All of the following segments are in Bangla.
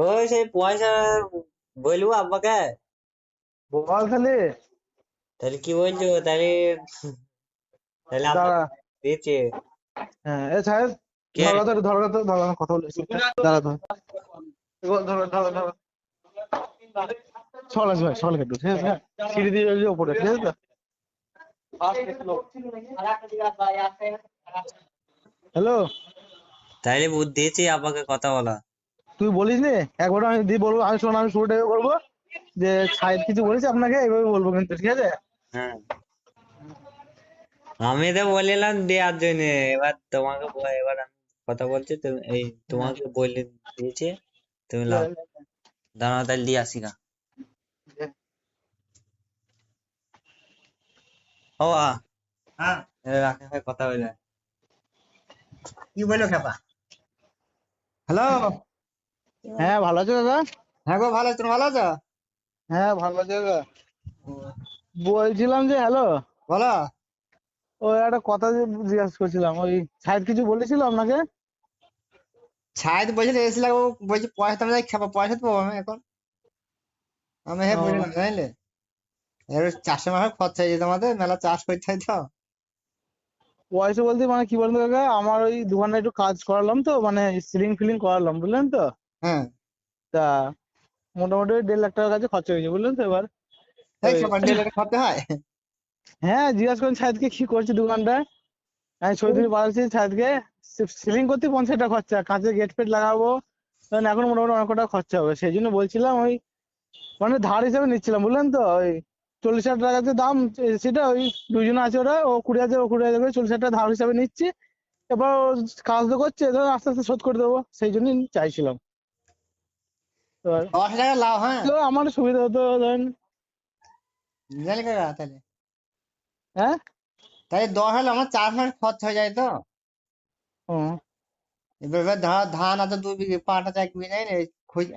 ওই সেই পয়সা বলবো আব্বাকে। বল খালি। তাহলে কি বলছো তাহলে? তাহলে আব্বা দাঁড়া। দিয়েছে। হ্যাঁ এ সাহেব, কে? ধরো কথা বলেছি। দাঁড়া ধর। ধরো ধরো ধরো। সকাল আসবে, সকাল কেটে ঠিক আছে? সিঁড়ি দিয়ে যাবি ওপরে, ঠিক আছে তো? হ্যালো, তাহলে বুদ্ধি দিয়েছি আব্বাকে কথা বলা। তুই বলিস নি একবার? আমি দিয়ে বলবো, আমি শোন, আমি শুরুটা করবো যে সাহেব কিছু বলেছে আপনাকে, এইভাবে বলবো কিন্তু, ঠিক আছে? হ্যাঁ, আমি তো বললাম দেওয়ার জন্য। এবার তোমাকে এবার আমি কথা বলছি, তুমি এই হ্যাঁ। তোমাকে বলে দিয়েছে। তুমি লাও, দাঁড়াও তাহলে দিয়ে আসি গা। ও হ্যাঁ, রাখে ভাই কথা বলে। কি বললো খেপা? হ্যালো। হ্যাঁ ভালো আছো দাদা? হ্যাঁ গো, ভালো আছো? তুমি ভালো আছো? হ্যাঁ ভালো আছো দাদা। বলছিলাম যে হ্যালো, বলো। ওই একটা কথা যে জিজ্ঞাসা করছিলাম, ওই সাহেব কিছু বলেছিল আপনাকে? ছাই তো বলছিল এসেছিল, ও বলছি পয়সা তুমি যাই খেপা, পয়সা তো পাবো আমি এখন। আমি হ্যাঁ বুঝলাম, ও, জানলে এবার চাষের মাসে খরচা হয়ে যেত, আমাদের মেলা চাষ করতে হয় তো। পয়সা বলতে মানে কি বলতো কাকা, আমার ওই দোকানটা একটু কাজ করালাম তো, মানে সিলিং ফিলিং করালাম, বুঝলেন তো? হ্যাঁ, তা মোটামুটি ওই 1.5 লাখ টাকার কাছে খরচা হয়েছে, বুঝলেন তো? এবার তাই ওই খেপা ডেলে খরচা হয়? হ্যাঁ, জিজ্ঞাসা করেন সাহেবকে কি করছে দোকানটা। আমি ছবি টবি পাঠাচ্ছি সাহেবকে। সিলিং করতে 50 টাকা খরচা, কাঁচে গেট ফেট লাগাবো, তখন এখন মোটামুটি অনেক টাকা খরচা হবে। সেই জন্য বলছিলাম ওই, মানে ধার হিসাবে নিচ্ছিলাম, বুঝলেন তো? ওই 40,000 টাকাতে দাম, সেটা ওই দুইজনে আছে, ওরা ও 20,000, ও 20,000 করে 40,000 টাকা ধার হিসাবে নিচ্ছি। এবার ও কাজ তো করছে, ধর আস্তে আস্তে শোধ করে দেবো, সেই জন্যই চাইছিলাম। এবার 10 টাকা লাভ, হ্যাঁ। তো আমার সুবিধা হতো, ধরেন। জানি কাকা তাহলে, হ্যাঁ। তাই 10 হলে আমার 4 মাস খরচ হয়ে যায় তো। ও, এবার ধর ধান আছে 2 বিঘে, পাট আছে 1 বিঘে, জানি না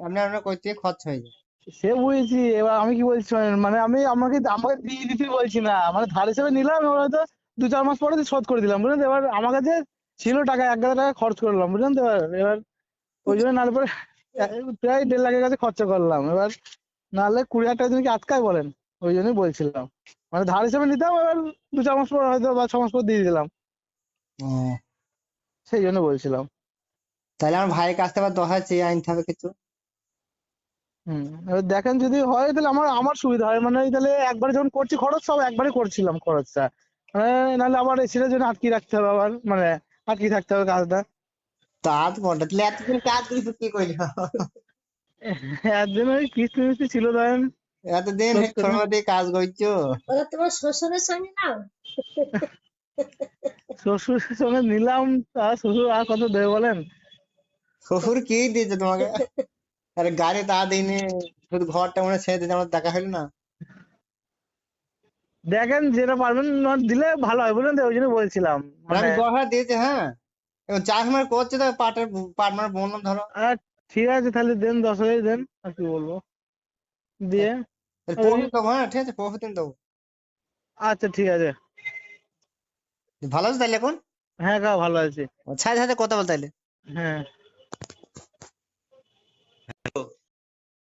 এমনি আমরা করতে গিয়ে খরচ হয়ে যায়। সে বুঝেছি। এবার আমি কি বলছি শোনেন, মানে আমি আমাকে আমাকে দিয়ে দিতে বলছি না, মানে ধার হিসেবে নিলাম, এবার হয়তো 2-4 মাস পরে দিয়ে শোধ করে দিলাম, বুঝলেন তো? এবার আমার কাছে ছিল টাকা, 1,000 টাকা খরচ করলাম, বুঝলেন তো? এবার এবার ওই জন্য নাহলে পরে প্রায় 1.5 লাখের কাছে খরচা করলাম। এবার নাহলে 20,000 টাকা তুমি কি আটকায় বলেন? ওই জন্যই বলছিলাম, মানে ধার হিসেবে নিতাম, এবার 2-4 মাস পর হয়তো বা 6 মাস পর দিয়ে দিলাম, ও, সেই জন্য বলছিলাম। তাহলে আমার ভাইয়ের কাছ থেকে আবার 10 হাজার চেয়ে আনতে হবে কিছু। এবার দেখেন যদি হয় তাহলে আমার আমার সুবিধা হয়, মানে তাহলে একবারে যখন করছি খরচ, সব একবারে করছিলাম খরচটা, মানে নাহলে আবার সেটার জন্য আটকে রাখতে হবে, আবার মানে আটকে থাকতে হবে কাজটা। তা তো বটে, তাহলে এতদিন কাজ দিস কি করলি? একদিন ওই কিস্তি মিস্তি ছিল, ধরেন এতদিন শোধ করে। ছোট দিয়ে কাজ করছো। ওটা তোমার শ্বশুরের সঙ্গে নাও। শ্বশুরের সঙ্গে নিলাম, তা শ্বশুর আর কত দেবে বলেন? শ্বশুর কি দিয়েছে তোমাকে? আরে গাড়ি তা দিইনি, শুধু ঘরটা মনে হয় ছেড়ে দিতে আমার দেখা হলো না। দেখেন যেটা পারবেন দিলে ভালো হয়, বুঝলেন তো? ওই জন্য বলছিলাম, আর মানে। আমি 10 হাজার দিয়েছি, হ্যাঁ। এবং চাষ মাস করছে তো পাট মানে বললাম ধরো। আর ঠিক আছে, তাহলে দেন, 10,000 দেন, আর কি বলবো, দিয়ে তাহলে ওই। পরশু দেবো, হ্যাঁ ঠিক আছে, পরশু দিন দেবো। আচ্ছা ঠিক আছে। ভালো আছে তাহলে এখন? হ্যাঁ কা ভালো আছি। ছাই সাথে কথা বল তাহলে। হ্যাঁ।